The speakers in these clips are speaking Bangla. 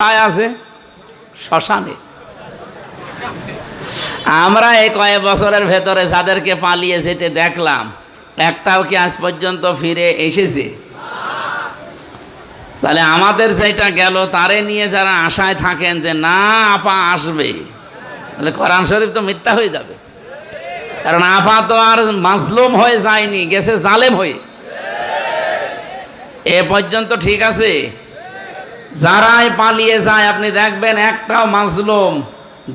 আছে শ্মশানে। আমরা এই কয়েক বছরের ভেতরে যাদেরকে পালিয়ে যেতে দেখলাম, একটাও কি আজ পর্যন্ত ফিরে এসেছে? তাহলে আমাদের যেটা গেল তারে নিয়ে যারা আশায় থাকেন যে না আপা আসবে, তাহলে কোরআন শরীফ তো মিথ্যা হয়ে যাবে। কারণ আপা তো আর মাজলুম হয়ে যায়নি, গেছে জালেম হয়ে। এ পর্যন্ত ঠিক আছে। যারাই পালিয়ে যায় আপনি দেখবেন একটাও মাজলুম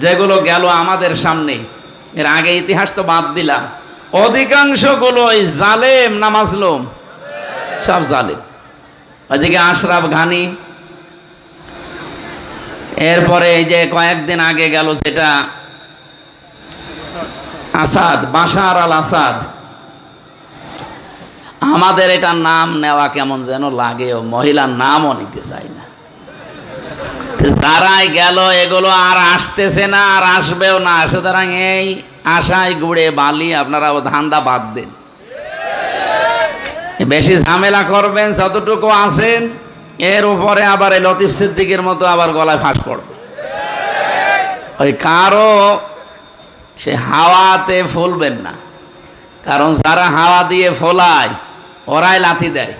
যেগুলো গেল আমাদের সামনে, এর আগে ইতিহাস তো বাদ দিলাম, অধিকাংশগুলোই জালেম না মাজলুম? সব জালেম। ওইদিকে আশরাফ ঘানি, এরপরে এই যে কয়েকদিন আগে গেল যেটা আসাদ, বাশার আল আসাদ, আমাদের এটা নাম নেওয়া কেমন যেন লাগে, ও মহিলার নামও নিতে চাই না। যারাই গেল এগুলো আর আসতেছে না, আর আসবেও না। সুতরাং এই আশায় গুড়ে বালি আপনারা ধান্দা বাদ দেন। বেশি ঝামেলা করবেন যতটুকু আছেন, এর উপরে আবার এই লতিফ সিদ্দিকের মতো আবার গলায় ফাঁস পড়বে। ওই কারো সে হাওয়াতে ফুলবেন না, কারণ যারা হাওয়া দিয়ে ফোলায় ওরাই লাথি দেয়।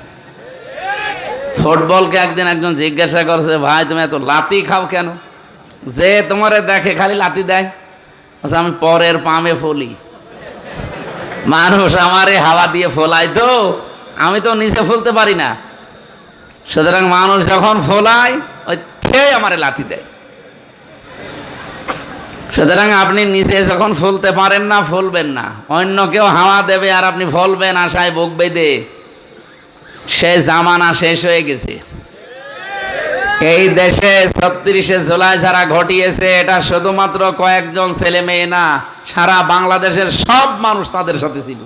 ফুটবলকে একদিন একজন জিজ্ঞাসা করছে, ভাই তুমি এত লাথি খাও কেন? যে তোমারে দেখে খালি লাথি দেয়। আমি পরের পামে ফলি, মানুষ আমারে হাওয়া দিয়ে ফোলায়, তো আমি তো নিচে ফুলতে পারি না। সুতরাং মানুষ যখন ফোলায় ওই সেই আমারে লাথি দেয়। সুতরাং আপনি নিচে যখন ফুলতে পারেন না, ফুলবেন না। অন্য কেউ হাওয়া দেবে আর আপনি ফলবেন আশায় বুক বেঁধে, সে জামানা শেষ হয়ে গেছে। এই দেশে 36শে জুলাই যারা ঘটিয়েছে, এটা শুধুমাত্র কয়েকজন ছেলে মেয়ে না, সারা বাংলাদেশের সব মানুষ তাদের সাথে ছিল।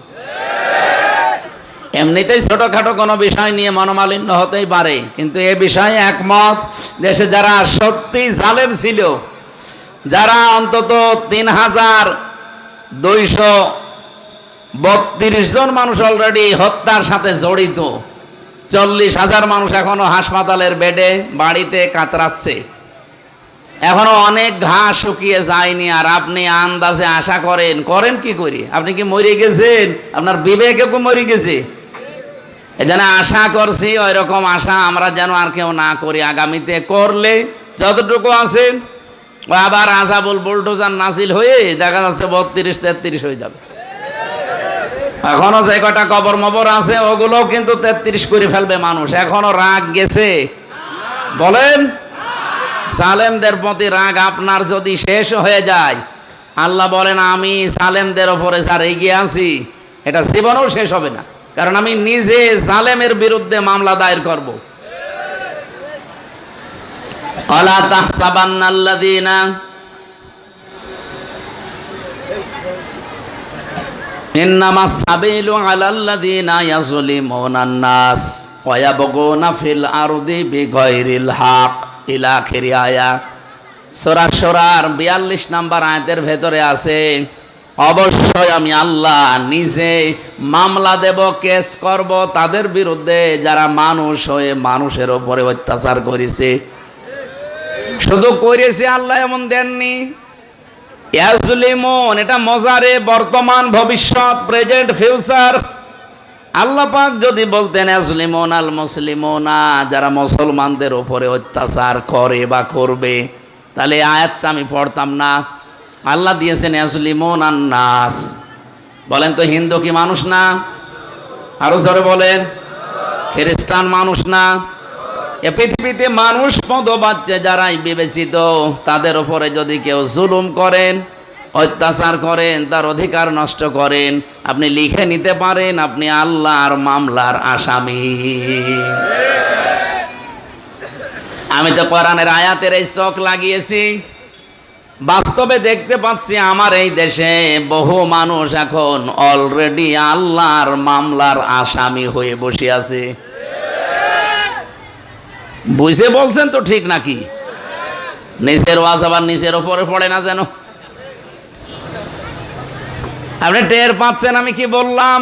এমনিতেই ছোটখাটো কোনো বিষয় নিয়ে মনোমালিন্য হতেই পারে, কিন্তু এ বিষয়ে একমত দেশে যারা সত্যি জালেম ছিল, যারা অন্তত ৩,২32 জন মানুষ অলরেডি হত্যার সাথে জড়িত, 40,000 মানুষ এখনো হাসপাতালের বেডে বাড়িতে কাতরাচ্ছে, এখনো অনেক ঘাস শুকিয়ে যায়নি। আর আপনি আন্দাজে আশা করেন কি করি? আপনি কি মরে গেছেন? আপনার বিবেকে কি মরে গেছে? এজন্য আশা করছি ওই রকম আশা আমরা যেন আর কেউ না করি। আগামীতে করলে যতটুকু আছে আবার আজাবুল বুলডোজার নাজিল হয়ে দেখা যাচ্ছে 32-33 হয়ে যাবে। এখনো যে কটা কবর মবর আছে ওগুলো কিন্তু 33 করে ফেলবে মানুষ। এখনো রাগ গেছে? বলেন, জালেমদের প্রতি রাগ আপনার যদি শেষ হয়ে যায়, আল্লাহ বলেন আমি জালেমদের ওপরে যার এগিয়ে আছি, এটা জীবনেও শেষ হবে না। কারণ আমি নিজে জালেমের বিরুদ্ধে মামলা দায়ের করব। আলা তাহসাবান্নাল্লাযীনা ইন্নামাস সাবিলু আলাল্লাযীনা ইয়াযলিমুনান নাস ওয়া ইয়াবগুনা ফিল আরদি বিগাইরিল হক ইলা আখিরি আয়া। সূরা শুরার 42 নম্বর আয়াতের ভেতরে আছে, অবশ্যই আমি আল্লাহ নিজে মামলা দেব, কেস করব তাদের বিরুদ্ধে যারা মানুষ হয়ে মানুষের উপরে অত্যাচার করেছে। শুধু করেছে আল্লাহ এমন দেননি, ইয়াজলিমুন এটা মজারে বর্তমান ভবিষ্যৎ, প্রেজেন্ট ফিউচার। আল্লাহ পাক যদি বলতেন ইয়াজলিমুন আল মুসলিমুনা, যারা মুসলমানদের উপরে অত্যাচার করে বা করবে, তাহলে আয়াতটা আমি পড়তাম না। আল্লাহ দিয়েছেন ইয়াজলিমুন আন নাস। বলেন তো হিন্দু কি মানুষ না? আরো জোরে বলেন, খ্রিস্টান মানুষ না? এ পৃথিবীতে মানুষ পদবাচ্চে যারাই বিবেচিত, তাদের উপরে যদি কেউ জুলুম করেন, অত্যাচার করেন, তার অধিকার নষ্ট করেন, আপনি লিখে নিতে পারেন আপনি আল্লাহর মামলার আসামি। আমি তো কোরআনের আয়াতের এই চোখ লাগিয়েছি, বাস্তবে দেখতে পাচ্ছি আমার এই দেশে বহু মানুষ এখন অলরেডি আল্লাহর মামলার আসামি হয়ে বসে আছে। বুঝে বলছেন তো ঠিক নাকি? নিচের ওয়াজ আবার নিচের ওপরে পড়ে না যেন। আপনি টের পাচ্ছেন আমি কি বললাম?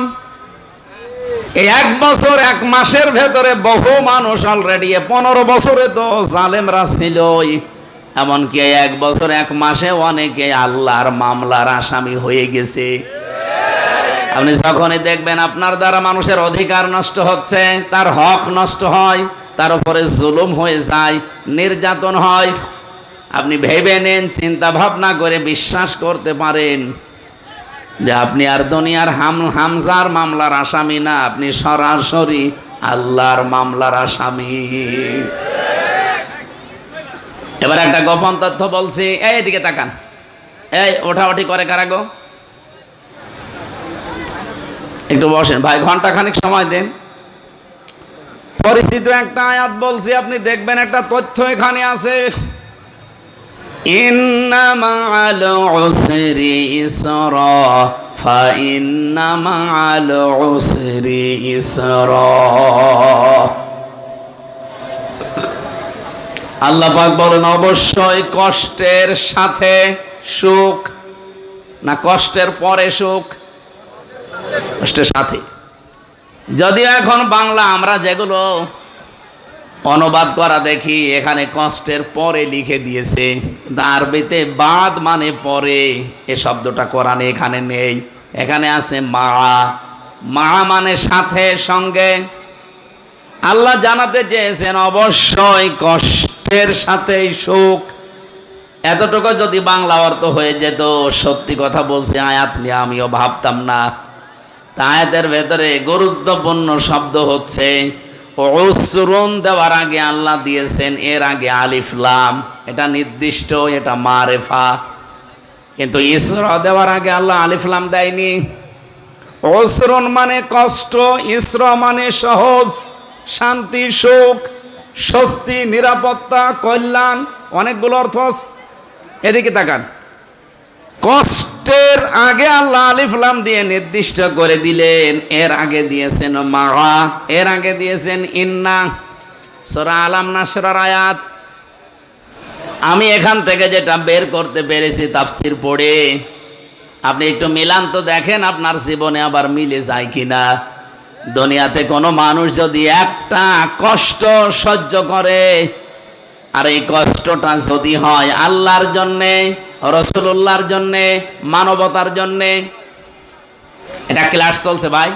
এই 1 বছর 1 মাসের ভেতরে বহু মানুষ অলরেডি 15 বছরে তো জালেমরা ছিলই, এমনকি 1 বছর 1 মাসে অনেকে আল্লাহর মামলার আসামি হয়ে গেছে। আপনি যখনই দেখবেন আপনার দ্বারা মানুষের অধিকার নষ্ট হচ্ছে, তার হক নষ্ট হয়, তার উপরে জুলুম হয়ে যায়, নির্যাতন হয়, আপনি ভেবে নেন, চিন্তা ভাবনা করে বিশ্বাস করতে পারেন যে আপনি আর দুনিয়ার হামজার মামলার আসামি না, আপনি সরাসরি আল্লাহর মামলার আসামি। এবার একটা গোপন তথ্য বলছি, এইদিকে তাকান। এই ওঠাওঠি করে কারা গো? একটু বসেন ভাই, ঘন্টা খানিক সময় দেন। পরিচিত একটা আয়াত বলছি, আপনি দেখবেন একটা তথ্য এখানে আছে, ইন্না মাআল উসরি ইসরা ফাইন্না মাআল উসরি ইসরা। আল্লাহ পাক বলেন অবশ্যই কষ্টের সাথে সুখ, না কষ্টের পরে সুখ? কষ্টের সাথে। যদিও এখন বাংলা আমরা যেগুলো অনুবাদ করা দেখি, এখানে কষ্টের পরে লিখে দিয়েছে, আরবিতে বাদ মানে পরে, এ শব্দটা কোরআনে এখানে নেই। এখানে আছে মা, মা মানে সাথে, সঙ্গে। আল্লাহ জানাতে চেয়েছেন অবশ্যই কষ্টের সাথে সুখ। এতটুকু যদি বাংলা অর্থ হয়ে যেত, সত্যি কথা বলছি, আয়াত নিয়ে আমিও ভাবতাম না। তা আয়াতের ভেতরে গুরুত্বপূর্ণ শব্দ হচ্ছে উসরুন, দেওয়ার আগে আল্লাহ দিয়েছেন এর আগে আলিফ লাম, এটা নির্দিষ্ট, এটা মারেফা। কিন্তু ইসরা দেওয়ার আগে আল্লাহ আলিফ লাম দেয়নি। উসরুন মানে কষ্ট, ইসরা মানে সহজ, শান্তি, সুখ, স্বস্তি, নিরাপত্তা, কল্যাণ, অনেকগুলো অর্থ আছে। এদিকে তাকান, কষ্টের আগে আল্লাহ আলিফ লাম দিয়ে নির্দিষ্ট করে দিলেন, এর আগে দিয়েছেন মা, এর আগে দিয়েছেন ইন্না। সূরা আলাম নাসরার আয়াত। আমি এখান থেকে যেটা বের করতে পেরেছি তাফসীর পড়ে, আপনি একটু মিলান তো দেখেন আপনার জীবনে আবার মিলে যায় কিনা। দুনিয়াতে কোনো মানুষ যদি একটা কষ্ট সহ্য করে, আর এই কষ্টটা যদি হয় আল্লাহর জন্যে, রাসূলুল্লাহর জন্যে, মানবতার জন্যে, এটা ক্লাস চলছে ভাই,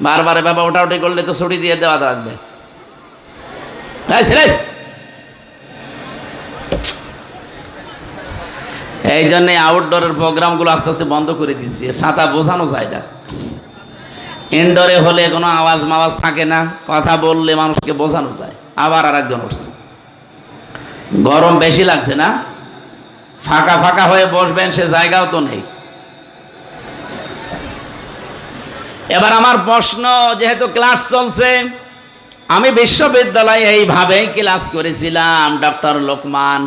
বারবার বাবা ওঠাউঠি করলে তো ছুটি দিয়ে দেওয়া থাকবে। এই জন্যে আউটডোরের প্রোগ্রামগুলো আস্তে আস্তে বন্ধ করে দিচ্ছি, ছাতা বোঝানো যায় না। ইনডোরে হলে কোনো আওয়াজ মাওয়াজ থাকে না, কথা বললে মানুষকে বোঝানো যায়। আবার আর একজন উঠছে, গরম বেশি লাগছে না, ফাঁকা ফাঁকা হয়ে বসবেন, সে জায়গাও তো নেই। এবার আমার প্রশ্ন, যেহেতু ক্লাস চলছে, আমি বিশ্ববিদ্যালয়ে এইভাবেই ক্লাস করেছিলাম। ডক্টর লোকমান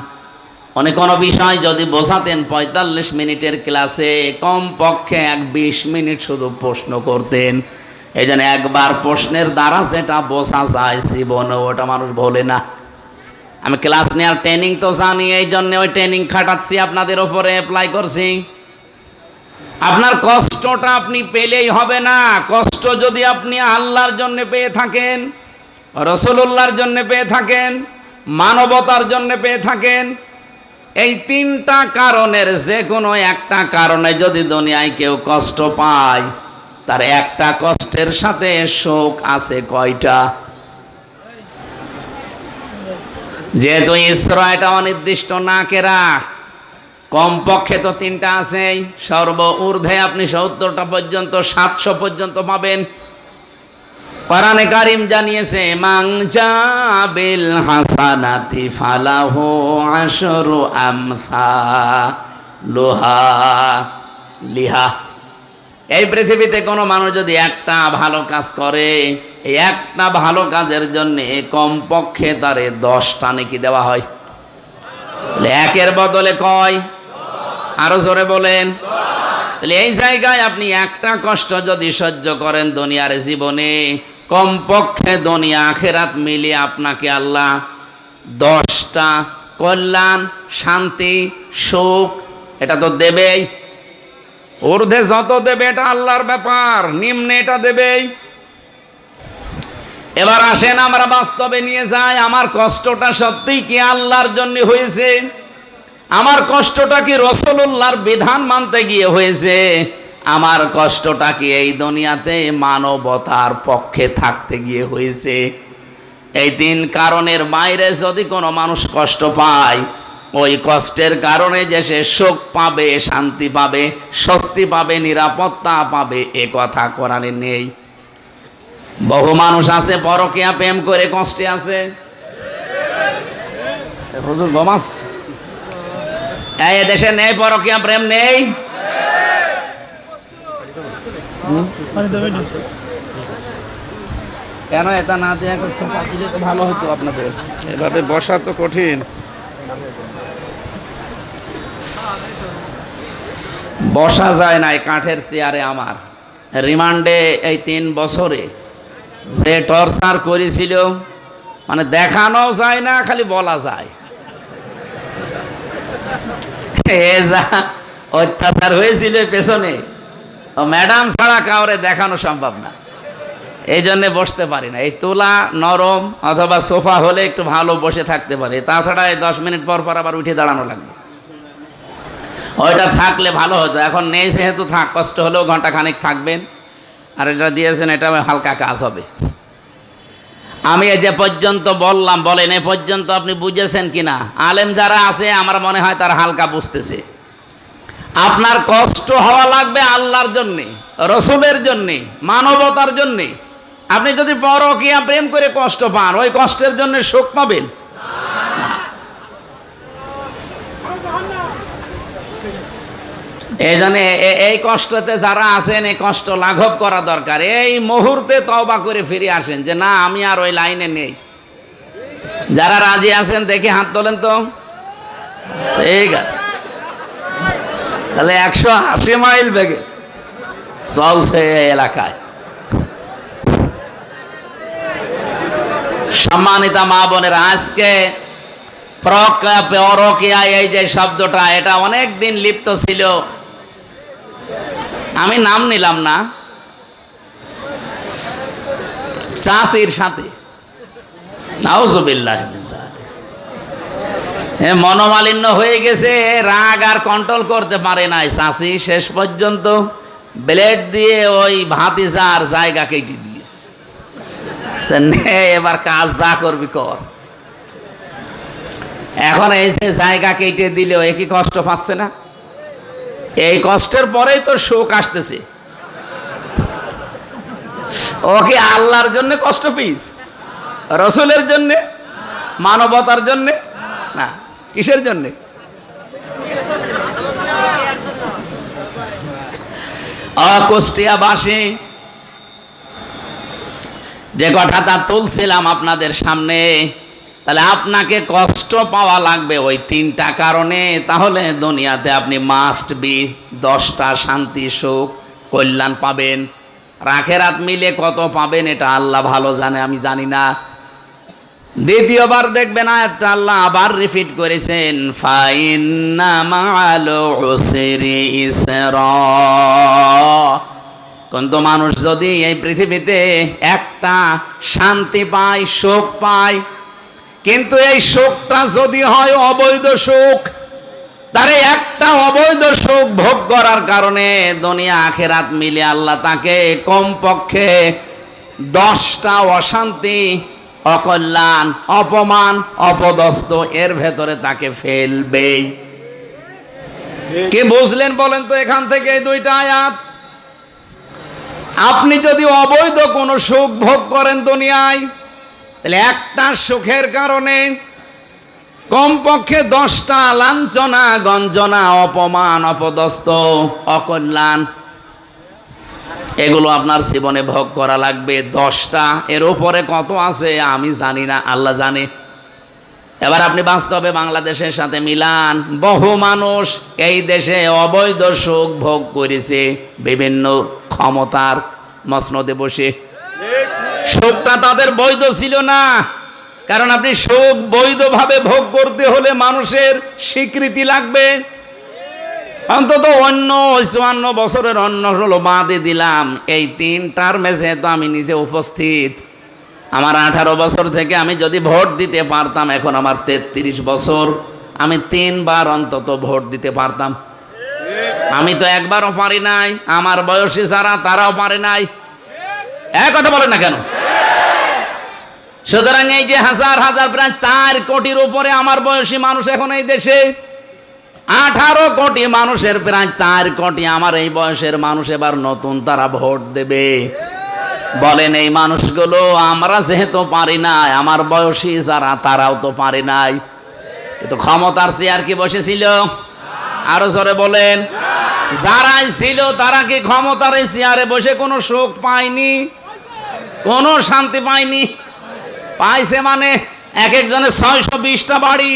উনি কোনো বিষয় যদি বোঝাতেন 45 মিনিটের ক্লাসে কমপক্ষে 20 মিনিট শুধু প্রশ্ন করতেন। এই জন্য একবার প্রশ্নের দ্বারা যেটা বোঝা যায় জীবনে ওটা মানুষ বলে না। আমি ক্লাস নেওয়ার ট্রেনিং তো জানি, এই জন্য ওই ট্রেনিং খাটাচ্ছি, আপনাদের ওপরে অ্যাপ্লাই করছি। আপনার কষ্টটা আপনি পেলেই হবে না। কষ্ট যদি আপনি আল্লাহর জন্য পেয়ে থাকেন, রাসূলুল্লাহর জন্য পেয়ে থাকেন, মানবতার জন্য পেয়ে থাকেন, এই 3টা কারণের যে কোনো একটা কারণে যদি দুনিয়ায় কেউ কষ্ট পায়, তার একটা কষ্টের সাথে সুখ আছে কয়টা? যেহেতু ইসরা এটা অনির্দিষ্ট না কেরা, কমপক্ষে তো 3টা আছেই। সর্ব ঊর্ধ্বে আপনি 70টা পর্যন্ত, 700 পর্যন্ত পাবেন। কোরআনে কারীম জানিয়েছে মান জাবিল হাসানাতি ফালাহু আশরু আমসালুহা লিহা। এই পৃথিবীতে কোনো মানুষ যদি একটা ভালো কাজ করে, এই একটা ভালো কাজের জন্য কমপক্ষে তারে 10টা নেকি দেওয়া হয়। একের বদলে কয়? আরো জোরে বলেন। তাহলে এই জায়গায় আপনি একটা কষ্ট যদি সহ্য করেন দুনিয়ার জীবনে, কমপক্ষে দুনিয়া আখিরাত মিলিয়ে আপনাকে আল্লাহ 10টা কল্যাণ, শান্তি, সুখ এটা তো দেবেই। ঊর্ধ্বে যত দেবে এটা আল্লাহর ব্যাপার, নিম্নে এটা দেবেই। এবার আসেন আমরা বাস্তবে নিয়ে যাই, আমার কষ্টটা সত্যিই কি আল্লাহর জন্য হয়েছে? আমার কষ্টটা কি রাসূলুল্লাহর বিধান মানতে গিয়ে হয়েছে? আমার কষ্টটা কি এই দুনিয়াতে মানবতার পক্ষে থাকতে গিয়ে হয়েছে? এই তিন কারণের বাইরে যদি কোনো মানুষ কষ্ট পায়, ওই কষ্টের কারণে যে সে সুখ পাবে, শান্তি পাবে, স্বস্তি পাবে, নিরাপত্তা পাবে, এ কথা কোরআনে নেই। বহু মানুষ আছে পরকীয়া প্রেম করে কষ্টে আছে। হুজুর গমাস এই দেশে নেই পরকীয়া প্রেম নেই? কেন এটা না দেয়া করছেন? দিলে তো ভালো হতো আপনাদের। এভাবে বসা তো কঠিন। বসা যায় না এই কাঠের চেয়ারে। আমার রিমান্ডে এই 3 বছরে যে টর্চার করেছিল, মানে দেখানো যায় না, খালি বলা যায়। এ যা অত্যাচার হয়েছিল পেছনে, ও ম্যাডাম ছাড়া কাউরে দেখানো সম্ভব না। এই জন্যে বসতে পারি না। এই তোলা নরম অথবা সোফা হলে একটু ভালো বসে থাকতে পারে, তাছাড়া এই 10 মিনিট পর পর আবার উঠে দাঁড়ানো লাগবে। ওইটা থাকলে ভালো হতো, এখন নেই যেহেতু থাক, কষ্ট হলেও ঘন্টা খানিক থাকবেন। আর এটা দিয়েছেন, এটা হালকা কাজ হবে। আমি এই যে পর্যন্ত বললাম, বলেন এ পর্যন্ত আপনি বুঝেছেন কিনা? আলেম যারা আছে আমার মনে হয় তারা হালকা বুঝতেছে। আপনার কষ্ট হওয়া লাগবে আল্লাহর জন্যে, রসুলের জন্যে, মানবতার জন্যে। আপনি যদি পরকীয়া প্রেম করে কষ্ট পান, ওই কষ্টের জন্য সুখ পাবেন? এই জন্য এই কষ্টতে যারা আছেন, এই কষ্ট লাঘব করা দরকার। এই মুহূর্তে তওবা করে ফিরে আসেন যে না, আমি আর ওই লাইনে নেই। যারা রাজি আছেন দেখি হাত তোলেন তো। ঠিক আছে, তাহলে 180 মাইল বেগে চলছে এলাকায়। সম্মানিতা মা বোনের, আজকে পরকীয়া এই যে শব্দটা, এটা অনেক দিন লিপ্ত ছিল। আমি নাম নিলাম না, চাষির সাথে নাউজুবিল্লাহ মিন যালিক মনোমালিন্য হয়ে গেছে, রাগ আর কন্ট্রোল করতে পারে নাই চাষি। শেষ পর্যন্ত ব্লেড দিয়ে ওই ভাতিজার জায়গা কেটে দিয়েছে। এবার কাজ যা করবি কর। এখন এই যে জায়গা কেটে দিলেও একই কষ্ট পাচ্ছে না? এই কষ্টের পরেই তো সুখ আসতেছে। ওকে আল্লাহর জন্য কষ্ট পিস, রসুলের জন্যে, মানবতার জন্যে না, কিসের জন্যে? কুষ্টিয়াবাসী যে কথাটা তুলছিলাম আপনাদের সামনে, তাহলে আপনাকে কষ্ট পাওয়া লাগবে ওই 3টা কারণে। তাহলে দুনিয়াতে আপনি মাস্ট বি 10টা শান্তি, সুখ, কল্যাণ পাবেন। আখিরাত মিলে কত পাবেন এটা আল্লাহ ভালো জানে, আমি জানি না। দ্বিতীয়বার দেখবেন আয়াতটা আল্লাহ আবার রিপিট করেছেন, ফাইন্না মাআল উসরি ইসরা। কিন্তু মানুষ যদি এই পৃথিবীতে একটা শান্তি পায়, সুখ পায়, কিন্তু এই সুখটা যদি হয় অবৈধ সুখ, তার একটা অবৈধ সুখ ভোগ করার কারণে দুনিয়া আখিরাত মিলে আল্লাহ তাকে কমপক্ষে 10টা অশান্তি, অকল্যাণ, অপমান, অপদস্থ এর ভেতরে তাকে ফেলবেই। কি বুঝলেন বলেন তো এখান থেকে এই 2টা আয়াত? আপনি যদি অবৈধ কোনো সুখ ভোগ করেন দুনিয়ায়, তাহলে একটা সুখের কারণে কমপক্ষে 10টা লাঞ্ছনা, গঞ্জনা, অপমান, অপদস্থ, অকল্যাণ, এগুলো আপনার জীবনে ভোগ করা লাগবে 10টা। এর উপরে কত আছে আমি জানি না, আল্লাহ জানে। এবার আপনি বাস্তবে বাংলাদেশের সাথে মিলান, বহু মানুষ এই দেশে অবৈধ সুখ ভোগ করেছে বিভিন্ন ক্ষমতার মসনদে বসে। সুখটা তাদের বৈধ ছিল না, কারণ আপনি সুখ বৈধভাবে ভোগ করতে হলে মানুষের স্বীকৃতি লাগবে। অন্তত অন্য 54 বছরের অন্য হলো বাদে দিলাম, এই 3 টার্মে যেহেতু আমি নিজে উপস্থিত, আমার 18 বছর থেকে আমি যদি ভোট দিতে পারতাম, এখন আমার 33 বছর, আমি 3 বার অন্তত ভোট দিতে পারতাম। আমি তো একবারও পারি নাই, আমার বয়সী যারা তারাও পারে নাই। এক কথা বলেন না কেন? সুতরাং এই যে হাজার হাজার প্রায় 4 কোটির উপরে আমার বয়সী মানুষ এখন এই দেশে, 18 কোটি মানুষের প্রায় 4 কোটি আমার এই বয়সের মানুষ এবার নতুন তারা ভোট দেবে। বলেন এই মানুষগুলো, আমরা যেহেতু পারি নাই, আমার বয়সী যারা তারাও তো পারে নাই, কিন্তু ক্ষমতার চেয়ার কি বসেছিল? আরো জোরে বলেন। যারাই ছিল তারা কি ক্ষমতার এই চেয়ারে বসে কোনো সুখ পায়নি, কোনো শান্তি পায়নি? পাইছে মানে এক একজনের 620টা বাড়ি।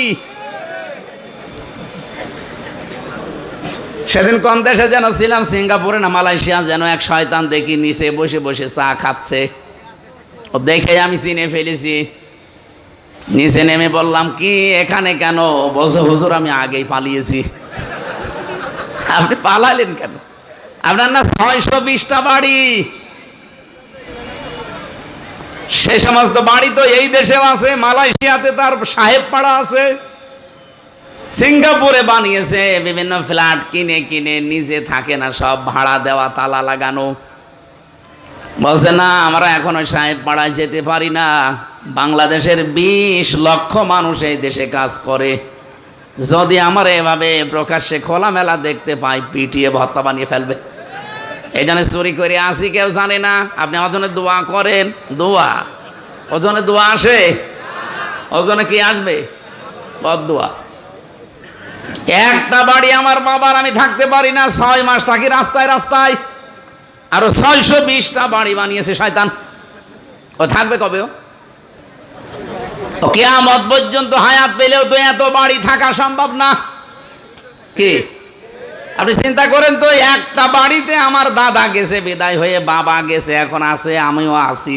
সেদিন কোন দেশে যেন ছিলাম, সিঙ্গাপুরে না মালয়েশিয়া, যেন এক শয়তান দেখি নিচে বসে বসে চা খাচ্ছে। ও দেখে আমি চিনে ফেলেছি। নিচে নেমে বললাম, কি এখানে কেন? বলছে, হুজুর আমি আগেই পালিয়েছি। আপনি পালালেন কেন? আপনার না 620টা বাড়ি। সে সমস্ত বাড়ি তো এই দেশেও আছে, মালয়েশিয়াতে তার সাহেব পাড়া আছে, সিঙ্গাপুরে বানিয়েছে বিভিন্ন ফ্ল্যাট কিনে কিনে, নিজে থাকে না, সব ভাড়া দেওয়া, তালা লাগানো। বলছে না আমরা এখন ওই সাহেব পাড়ায় যেতে পারি না, বাংলাদেশের 20 লক্ষ মানুষ এই দেশে কাজ করে, যদি আমার এভাবে প্রকাশ্যে খোলামেলা দেখতে পাই পিটিয়ে ভর্তা বানিয়ে ফেলবে। এই জন্য চুরি করে আসি, কেউ জানে না। আপনি আমার জন্য দোয়া করেন। দোয়া ওজনে দোয়া আসে? ওজনে কি আসবে? বদদোয়া। একটা বাড়ি আমার বাবার আমি থাকতে পারি না, 6 মাস থাকি রাস্তায় রাস্তায়। আরো 620টা বাড়ি বানিয়েছে শয়তান। ও থাকবে কবে? ও কিয়ামত পর্যন্ত হায়াত পেলেও তো এত বাড়ি থাকা সম্ভব না। কি আপনি চিন্তা করেন তো, একটা বাড়িতে আমার দাদা গেছে বিদায় হয়ে, বাবা গেছে, এখন আছে, আমিও আছি,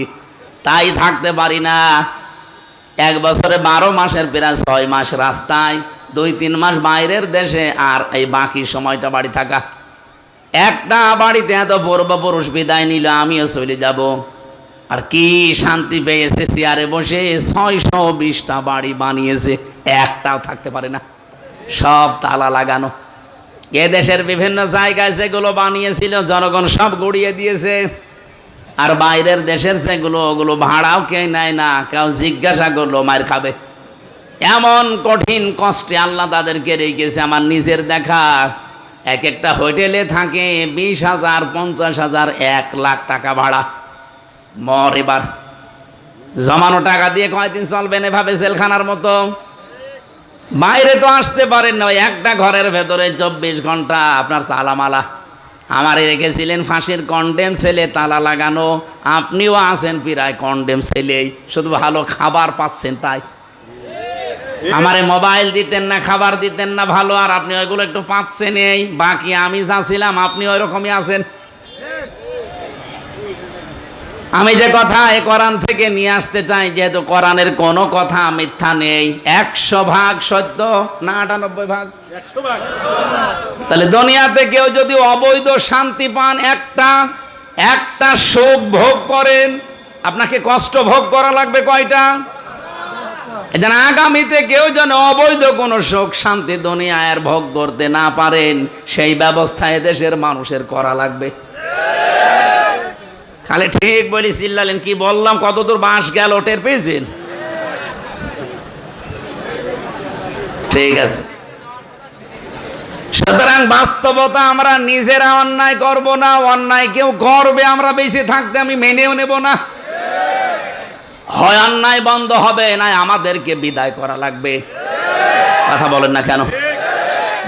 তাই থাকতে পারি না। 1 বছরে 12 মাসের প্রায় 6 মাস রাস্তায়, 2-3 মাস বাইরের দেশে, আর এই বাকি সময়টা বাড়ি থাকা। একটা বাড়িতে এত পূর্বপুরুষ বিদায় নিল, আমিও চলে যাব। আর কি শান্তি পেয়েছে চেয়ারে বসে। 620টা বাড়ি বানিয়েছে, একটাও থাকতে পারে না, সব তালা লাগানো। এ দেশের বিভিন্ন জায়গায় যেগুলো বানিয়েছিল জনগণ সব গুড়িয়ে দিয়েছে, আর বাইরের দেশের যেগুলো, ওগুলো ভাড়াও কেউ নেয় না, কেউ জিজ্ঞাসা করলো মার খাবে। এমন কঠিন কষ্টে আল্লাহ তাদেরকে রেখেছে। আমার নিজের দেখা, এক একটা হোটেলে থাকে 20,000, 50,000, 1 লাখ টাকা ভাড়া। মর এবার জমানো টাকা দিয়ে কয়দিন চলবেন এভাবে জেলখানার মতো? বাইরে তো আসতে পারেন না, একটা ঘরের ভেতরে 24 ঘন্টা আপনার তালামালা। আমারে রেখেছিলেন ফাঁসির কন্ডেম সেলে, তালা লাগানো। আপনিও আছেন প্রায় কন্ডেম সেলেই, শুধু ভালো খাবার পাচ্ছেন তাই। আমারে মোবাইল দিতেন না, খাবার দিতেন না ভালো, আর আপনি ওইগুলো একটু পাচ্ছেন। এই বাকি আমি যা ছিলাম আপনি ওই রকমই আছেন। আমি যে কথা এই কোরআন থেকে নিয়ে আসতে চাই, যেহেতু কোরআনের কোনো কথা মিথ্যা নেই, 100% সত্য না 98%? তাহলে দুনিয়াতে কেউ যদি অবৈধ শান্তি পান, একটা সুখ ভোগ করেন, আপনাকে কষ্ট ভোগ করা লাগবে কয়টা? যেন আগামীতে কেউ যেন অবৈধ কোনো সুখ শান্তি দুনিয়ায় আর ভোগ করতে না পারেন, সেই ব্যবস্থা এদেশের মানুষের করা লাগবে। খালি ঠিক বলি চিল্লালেন, কি বললাম, কতদূর বাঁশ গেল টের পেয়েছেন? ঠিক আছে। সুতরাং বাস্তবতা, আমরা নিজেরা অন্যায় করব না, অন্যায় কেউ করবে আমরা বেঁচে থাকতে আমি মেনেও নেব না। হয় অন্যায় বন্ধ হবে, না আমাদেরকে বিদায় করা লাগবে। কথা বলেন না কেন?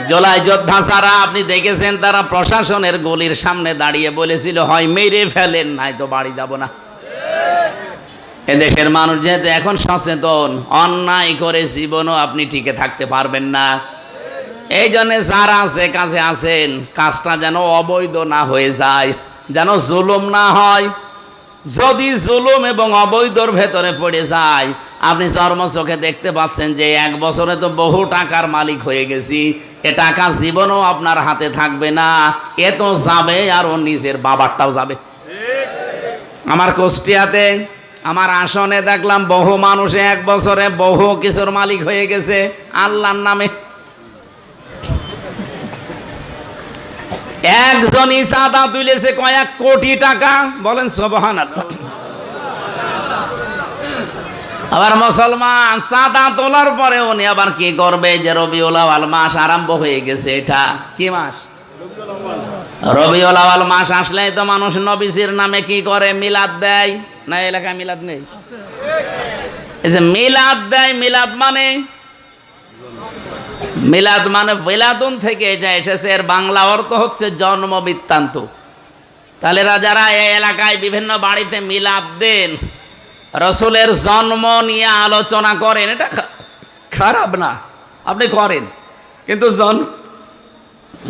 জুলাই যোদ্ধা যারা আপনি দেখেছেন, তারা প্রশাসনের গলির সামনে দাঁড়িয়ে বলেছিল, হয় মেরে ফেলেন, নাই তো বাড়ি যাব না। এদেশের মানুষ যেহেতু এখন সচেতন, অন্যায় করে জীবনও আপনি টিকে থাকতে পারবেন না। এই জন্য যারা আছে কাছে আছেন, কাজটা যেন অবৈধ না হয়ে যায়, যেন জুলুম না হয়। যদি জুলুম এবং অবৈধর ভেতরে পড়ে যায়, আপনি চর্মচোখে দেখতে পাচ্ছেন যে 1 বছরে তো বহু টাকার মালিক হয়ে গেছি, এ টাকা জীবনও আপনার হাতে থাকবে না, এ তো যাবে, আর ও নিজের বাবারটাও যাবে। আমার কুষ্টিয়াতে আমার আসনে দেখলাম বহু মানুষে এক বছরে বহু কিছুর মালিক হয়ে গেছে আল্লাহর নামে। একজনই চাঁদা তুলেছে কয়েক কোটি টাকা, বলেন সুবহানাল্লাহ। আবার মুসলমান চাঁদা তোলার পরে উনি আবার কি করবে, যে রবিউল আউয়াল মাস আরম্ভ হয়ে গেছে, এটা কি মাস? রবিউল আউয়াল মাস আসলেই তো মানুষ নবীজির নামে কি করে, মিলাদ দেয় না? এলাকায় মিলাদ নেই? এই যে মিলাদ দেয়, মিলাদ মানে মিলাদুন থেকে যা এসেছে, এর বাংলা অর্থ হচ্ছে জন্ম বৃত্তান্ত। তাহলে যারা এই এলাকায় বিভিন্ন বাড়িতে মিলাদ দেন, রসুলের জন্ম নিয়ে আলোচনা করেন, এটা খারাপ না, আপনি করেন, কিন্তু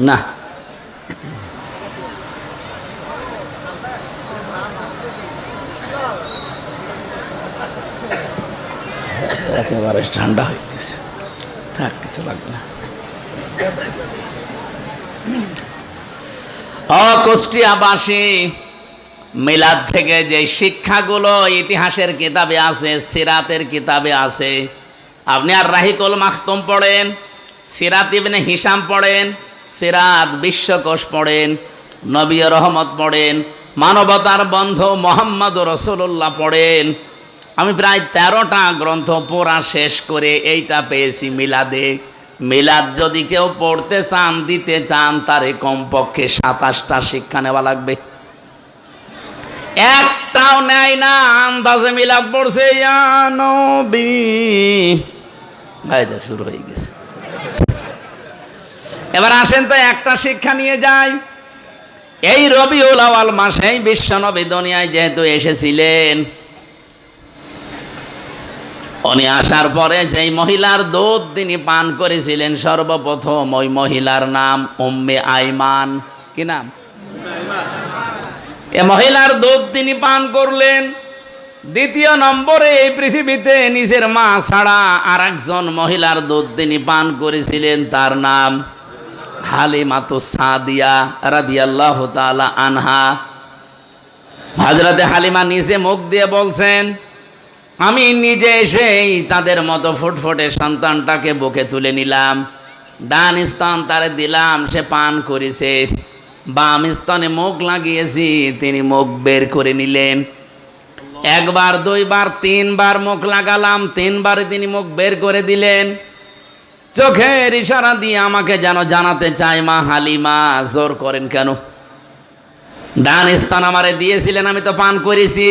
না। একেবারে ঠান্ডা হয়ে গেছে, থাক, কিছু লাগবে না। কুষ্টিয়াবাসী, মিলাদ থেকে যে শিক্ষাগুলো ইতিহাসের কিতাবে আছে, সিরাতের কিতাবে আছে, আপনি আর রাহিকুল মাখতুম পড়েন, সিরাত ইবনে হিশাম পড়েন, সিরাত বিশ্বকোষ পড়েন, নবী রহমত পড়েন, মানবতার বন্ধু মোহাম্মদ রাসূলুল্লাহ পড়েন। আমি প্রায় 13টা গ্রন্থ পড়া শেষ করে এইটা পেয়েছি মিলাদে। মিলাদ যদি কেউ পড়তে চান, দিতে চান, তারে কমপক্ষে 27টা শিক্ষা নেওয়া লাগবে। একটাও নেয় না, আন্দাজে মিলাদ পড়ছে, ইয়া নবী, এই তো শুরু হয়ে গেছে। এবার আসেন তো একটা শিক্ষা নিয়ে যাই। এই রবিউল আউয়াল মাসে বিশ্বনবী দুনিয়ায় যেহেতু এসেছিলেন, উনি আসার পরে যেই মহিলার দুধ তিনি পান করেছিলেন, সর্বপ্রথম ওই মহিলার নাম উম্মে আইমান। কি নাম? এ মহিলার দুধ তিনি পান করলেন। দ্বিতীয় নম্বরে এই পৃথিবীতে নিজের মা ছাড়া আর একজন মহিলার দুধ তিনি পান করেছিলেন, তার নাম হালিমাতুস সাদিয়া রাদিয়াল্লাহু তাআলা আনহা। হযরতে হালিমা নিজে মুখ দিয়ে বলছেন, আমি নিজে এসে এই চাঁদের মতো ফুটফুটে সন্তানটাকে বুকে তুলে নিলাম, ডান স্তন তারে দিলাম, সে পান করেছে, বাম স্তনে মুখ লাগিয়েছি, তিনি মুখ বের করে নিলেন। একবার, দুইবার, তিনবার মুখ লাগালাম, তিনবারে তিনি মুখ বের করে দিলেন। চোখের ইশারা দিয়ে আমাকে যেন জানাতে চায়, মা হালিমা, জোর করেন কেন? ডান স্তন আমারে দিয়েছিলেন, আমি তো পান করেছি,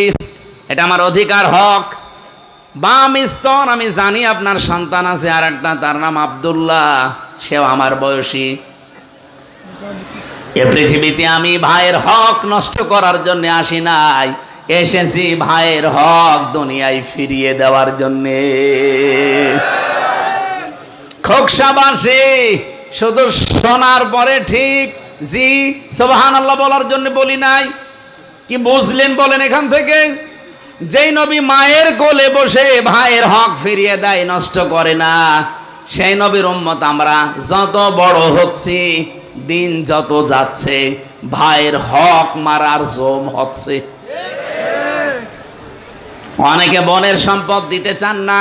এটা আমার অধিকার, হক। বাম স্তন, আমি জানি আপনার সন্তান আছে আর একটা, তার নাম আব্দুল্লাহ, সেও আমার বয়সী। এ পৃথিবীতে আমি ভাইয়ের হক নষ্ট করার জন্য আসি নাই, এসেছি ভাইয়ের হক দুনিয়ায় ফিরিয়ে দেওয়ার জন্যে। খোকসাবাসী শুধু শোনার পরে ঠিক জি সুবহানাল্লাহ বলার জন্য বলি নাই, কি বুঝলেন বলেন এখান থেকে? যেই নবী মায়ের কোলে বসে ভাইয়ের হক ফিরিয়ে দেয়, নষ্ট করে না, সেই নবীর উম্মত আমরা। যত বড় হচ্ছি, দিন যত যাচ্ছে, ভাইয়ের হক মারার জম হচ্ছে। অনেকে বনের সম্পদ দিতে চান না,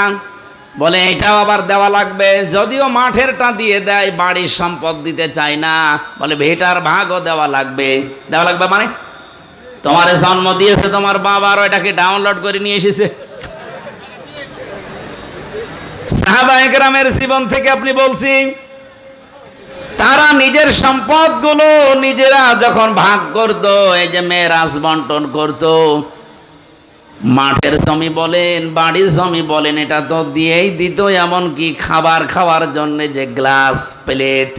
বলে এটাও আবার দেওয়া লাগবে। যদিও মাঠেরটা দিয়ে দেয়, বাড়ির সম্পদ দিতে চায় না, বলে ভেটার ভাগও দেওয়া লাগবে। দেওয়া লাগবে মানে তোমার জন্ম দিয়েছে তোমার বাবা, আর এটাকে ডাউনলোড করে নিয়ে এসেছে। সাহাবায়ে কেরামের জীবন থেকে আপনি বলছি, তারা নিজের সম্পদগুলো নিজেরা যখন ভাগ করত, এই যে মেরাজ বন্টন করত, মাঠের জমি বলেন, বাড়ির জমি বলেন, এটা তো দিয়েই দিত। এমনকি খাবার খাওয়ার জন্য যে গ্লাস, প্লেট,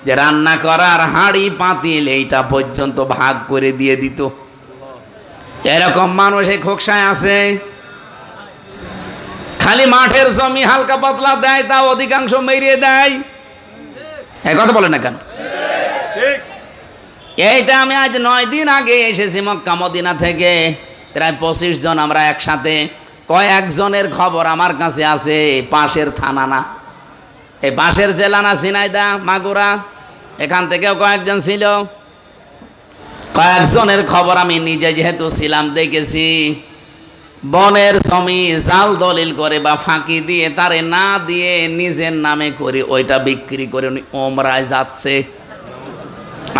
যে রান্না করার হাঁড়ি, পাতিল, এইটা পর্যন্ত ভাগ করে দিয়ে দিত। এরকম মানুষ এই খোকসায় আছে। খালি মাঠের জমি হালকা পাতলা দেয়, তা অধিকাংশ মেরিয়ে দেয়। এই কথা বলে না কেন? এইটা আমি আজ 9 দিন আগে এসেছি মক্কা মদিনা থেকে, প্রায় 25 জন আমরা একসাথে। কয়েকজনের খবর আমার কাছে আছে, পাশের থানা না, এই পাশের জেলা না, ঝিনাইদহ, মাগুরা, এখান থেকেও কয়েকজন ছিল। কয়েকজনের খবর আমি নিজে যেহেতু ছিলাম দেখেছি। বনের জমি জাল দলিল করে বা ফাঁকি দিয়ে তারে না দিয়ে নিজের নামে করে ওইটা বিক্রি করে উনি ওমরায় যাচ্ছে।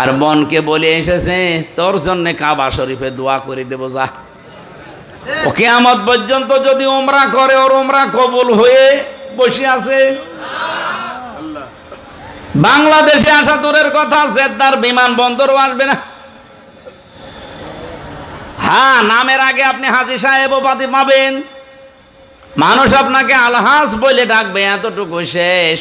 আর বনকে বলে এসেছে তোর জন্য কাবা শরীফে দোয়া করে দেবো, যা। ও কিয়ামত পর্যন্ত যদি ওমরা করে ওর ওমরা কবুল হয়ে বসে আছে। বাংলাদেশে আসা দূরের কথা, জেদ্দার বিমানবন্দরও আসবে না। হ্যাঁ, নামের আগে আপনি হাজী সাহেব উপাধি পাবেন, মানুষ আপনাকে আলহাজ বলে ডাকবে, এতটুকু শেষ।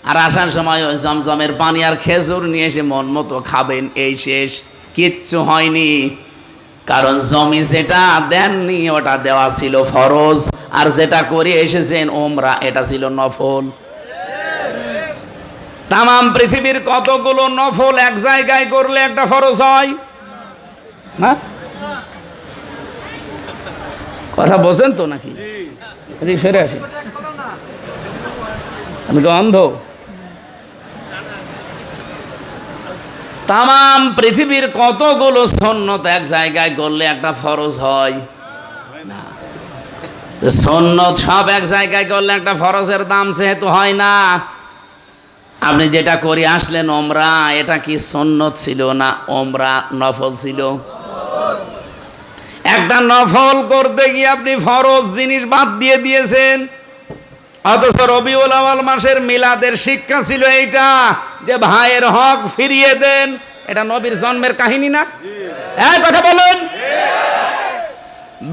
আর আসার সময় ওই জমজমের পানি আর খেজুর নিয়ে এসে মন মতো খাবেন, এই শেষ। কিচ্ছু হয়নি, কারণ জমি যেটা দেননি ওটা দেওয়া ছিল ফরজ, আর যেটা করে এসেছেন ওমরা এটা ছিল নফল। তামাম পৃথিবীর কতগুলো নফল এক জায়গায় করলে একটা ফরজ হয় না? কথা বোঝেন তো নাকি? সরে আসি, আমি তো অন্ধ। তামাম পৃথিবীর কতগুলো সুন্নত এক জায়গায় করলে একটা ফরজ হয় না? সুন্নত সব এক জায়গায় করলে একটা ফরজের দাম যেহেতু হয় না। আপনি যেটা করে আসলেন ওমরা, এটা কি সুন্নত ছিল না ওমরা নফল ছিল? একটা নফল করতে গিয়ে আপনি ফরজ জিনিস বাদ দিয়ে দিয়েছেন। অথচ রবিউল আউয়াল মাসের মিলাদের শিক্ষা ছিল এইটা যে ভাইয়ের হক ফিরিয়ে দেন। এটা নবীর জন্মের কাহিনী না? হ্যাঁ, কথা বলেন।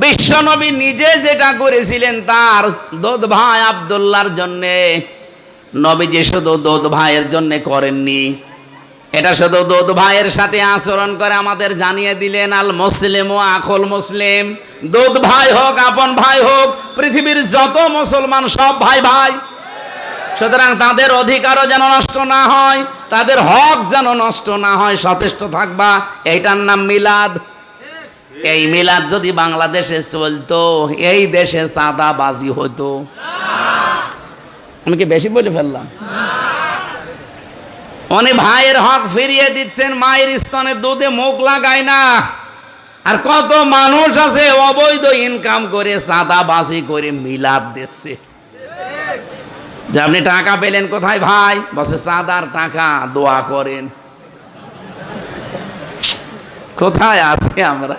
বিশ্ব নবী নিজে যেটা করেছিলেন তার দোদ ভাই আব্দুল্লাহর জন্যে, নবীজি শুধু দোদ ভাইয়ের জন্য করেননি, এটা শুধু দোদ ভাইয়ের সাথে আচরণ করে আমাদের জানিয়ে দিলেন আল মুসলিম ও আখুল মুসলিম। দোদ ভাই হোক আপন ভাই হোক, পৃথিবীর যত মুসলমান সব ভাই ভাই। সুতরাং তাদের অধিকারও যেন নষ্ট না হয়, তাদের হক যেন নষ্ট না হয়, সচেষ্ট থাকবা। এইটার নাম মিলাদ। এই মিলাদ যদি বাংলাদেশে চলতো, এই দেশে চাঁদাবাজি হতো। আমি কি বেশি বলে ফেললাম? অনেক ভাইয়ের হক ফিরিয়ে দিচ্ছেন, মায়ের স্তনের দুধে মুখ লাগায় না। আর কত মানুষ আছে অবৈধ ইনকাম করে চাঁদাবাজি করে মিলাদ দিচ্ছে। যে আপনি টাকা পেলেন কোথায় ভাই? বসে চাঁদার টাকা, দোয়া করেন। কোথায় আছি আমরা?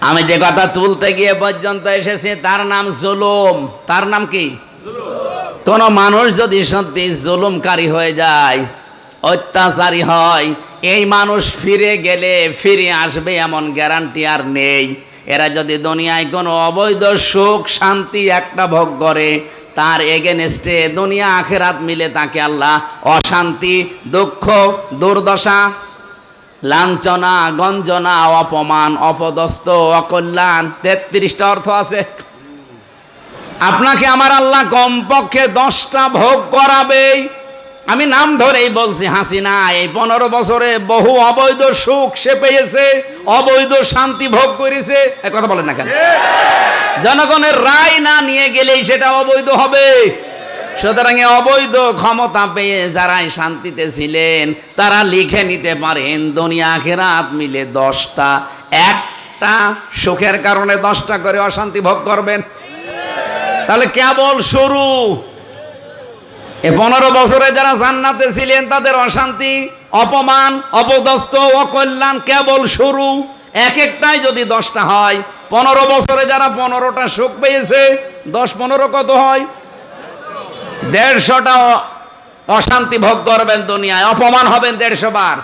আমি যে কথা তুলতে গিয়ে পর্যন্ত এসেছি তার নাম জুলুম। তার নাম কি? কোন মানুষ যদি সত্যি জুলুমকারী হয়ে যায়, অত্যাচারী হয়, এই মানুষ ফিরে গেলে ফিরে আসবে এমন গ্যারান্টি আর নেই। এরা যদি দুনিয়ায় কোনো অবৈধ সুখ শান্তি একটা ভোগ করে, তার এগেনস্টে দুনিয়া আখেরাত মিলে তাকে আল্লাহ অশান্তি, দুঃখ, দুর্দশা, লাঞ্ছনা, গঞ্জনা, অপমান, অপদস্থ, অকল্যাণ, 33টা অর্থ আছে। আপনাকে আমার আল্লাহ কমপক্ষে 10টা ভোগ করাবেই। আমি নাম ধরেই বলছি, হাসিনা এই 15 বছরে বহু অবৈধ সুখ সে পেয়েছে, অবৈধ শান্তি ভোগ করেছে। এই কথা বলেন না কেন? জনগণের রায় না নিয়ে গেলেই সেটা অবৈধ হবে। সুতরাং অবৈধ ক্ষমতা পেয়ে যারাই শান্তিতে ছিলেন তারা লিখে নিতে পারেন দুনিয়া আখিরাত মিলে 10টা। একটা সুখের কারণে 10টা করে অশান্তি ভোগ করবেন, তাহলে কেবল শুরু। এই 15 বছরে যারা জান্নাতে ছিলেন তাদের অশান্তি, অপমান, অপদস্থ, অকল্যাণ কেবল শুরু। এক একটাই যদি 10টা হয়, 15 বছরে যারা 15টা সুখ পেয়েছে, 10-15 কত হয়? 150টা অশান্তি ভোগ করবেন দুনিয়ায়, অপমান হবেন 150 বার,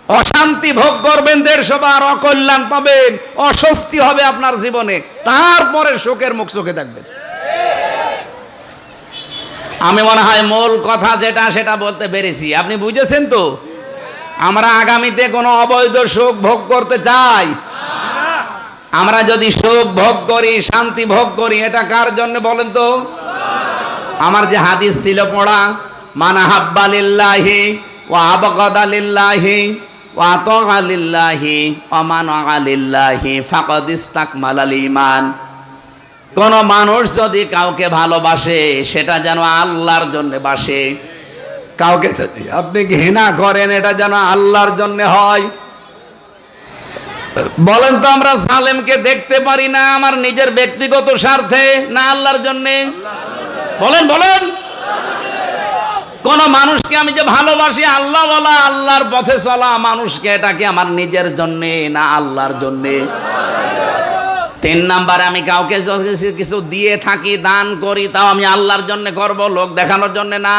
অশান্তি ভোগ করবেন 150 বার, অকল্যাণ পাবেন, অস্বস্তি হবে আপনার জীবনে, তারপরে সুখের মুখ চোখে দেখবেন। আমি মনে হয় মূল কথা যেটা সেটা বলতে পেরেছি, আপনি বুঝেছেন তো? আমরা আগামীতে কোনো অবৈধ সুখ ভোগ করতে চাই? আমরা যদি সুখ ভোগ করি, শান্তি ভোগ করি, এটা কার জন্য বলেন তো? আমার যে হাদিস ছিল পড়া, মান আহাব্বা লিল্লাহি ওয়া আবগাদা লিল্লাহি ওয়া আতাআ লিল্লাহি ওয়া মানাআ লিল্লাহি ফাকাদ ইসতাকমালাল ঈমান। কোন মানুষ যদি কাউকে ভালোবাসে সেটা যেন আল্লাহর জন্য বাসে, কাউকে যদি আপনি ঘৃণা করেন এটা যেন আল্লাহর জন্য হয়। বলেন তো, আমরা জালেমকে দেখতে পারি না আমার নিজের ব্যক্তিগত স্বার্থে না আল্লাহর জন্যে? বলেন বলেন। কোন মানুষকে আমি যে ভালোবাসি, আল্লাহ বলা, আল্লাহর পথে চলা মানুষকে, এটা কি আমার নিজের জন্যে না আল্লাহর জন্যে? 3 নাম্বার, আমি কাউকে কিছু দিয়ে থাকি, দান করি, তাও আমি আল্লাহর জন্য করব, লোক দেখানোর জন্য না।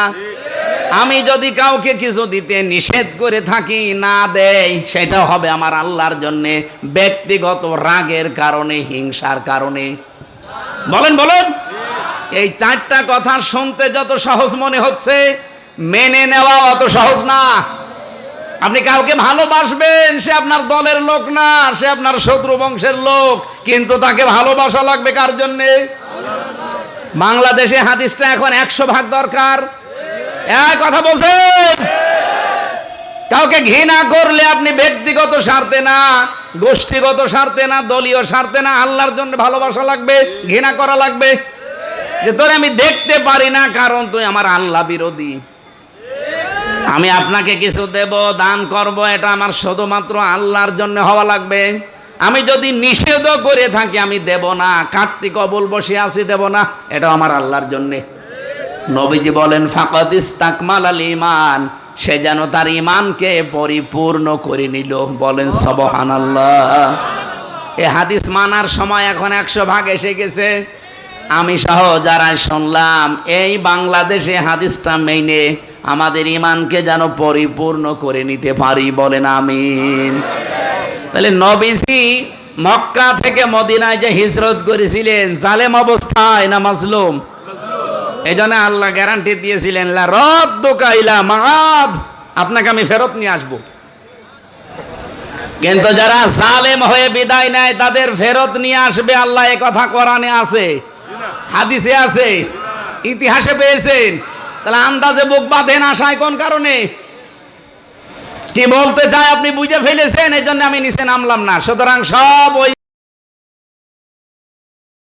আমি যদি কাউকে কিছু দিতে নিষেধ করে থাকি, না দেই, সেটাও হবে আমার আল্লাহর জন্যে, ব্যক্তিগত রাগের কারণে, হিংসার কারণে। বলেন বলেন। এই 4টা কথা শুনতে যত সহজ মনে হচ্ছে, মেনে নেওয়া অত সহজ না। আপনি কাউকে ভালোবাসবেন, সে আপনার দলের লোক না, সে আপনার শত্রু বংশের লোক, কিন্তু তাকে ভালোবাসা লাগবে কার জন্যে? বাংলাদেশে হাদিসটা এখন 100% দরকার। এক কথা বলছেন। কাউকে ঘৃণা করলে আপনি ব্যক্তিগত স্বার্থে না, গোষ্ঠীগত স্বার্থে না, দলীয় স্বার্থে না, আল্লাহর জন্য ভালোবাসা লাগবে, ঘৃণা করা লাগবে। যে তোরে আমি দেখতে পারি না কারণ তুই আমার আল্লাহ বিরোধী। আমি আপনাকে কিছু দেব, দান করব, এটা আমার শুধুমাত্র আল্লাহর জন্য হওয়া লাগবে। আমি যদি নিষেধ করে থাকি, আমি দেব না, কার্তিক অবল বসে আছি, দেব না, এটা আমার আল্লাহর জন্যে। নবীজি বলেন, ফাকাদ ইস্তাকমালাল ঈমান, সে যেন তার ঈমানকে পরিপূর্ণ করে নিল। বলেন সুবহানাল্লাহ। এই হাদিস মানার সময় এখন 100% এসে গেছে। আমি সহ যারা শুনলাম, এই বাংলাদেশে হাদিসটা মেনে আমাদের ঈমানকে যেন পরিপূর্ণ করে নিতে পারি। বলেন আমিন। তাহলে নবীজি মক্কা থেকে মদিনায় যে হিজরত করেছিলেন, জালেম অবস্থায় না মাজলুম? এই জন্য আল্লাহ গ্যারান্টি দিয়েছিলেন, লা রাদ্দুকা ইলা মাআদ, আপনাকে আমি ফেরত নিয়ে আসবো। কিন্তু যারা জালেম হয়ে বিদায় নেয়, তাদের ফেরত নিয়ে আসবে আল্লাহ। এ কথা কোরআনে আছে, হাদিসে আছে, ইতিহাসে পেয়েছেন। তাহলে আন্দাজে বুক বাঁধেন আশায় কোন কারণে? কি বলতে চায় আপনি বুঝে ফেলেছেন, এই জন্য আমি নিচে নামলাম না। সুতরাং সব ওই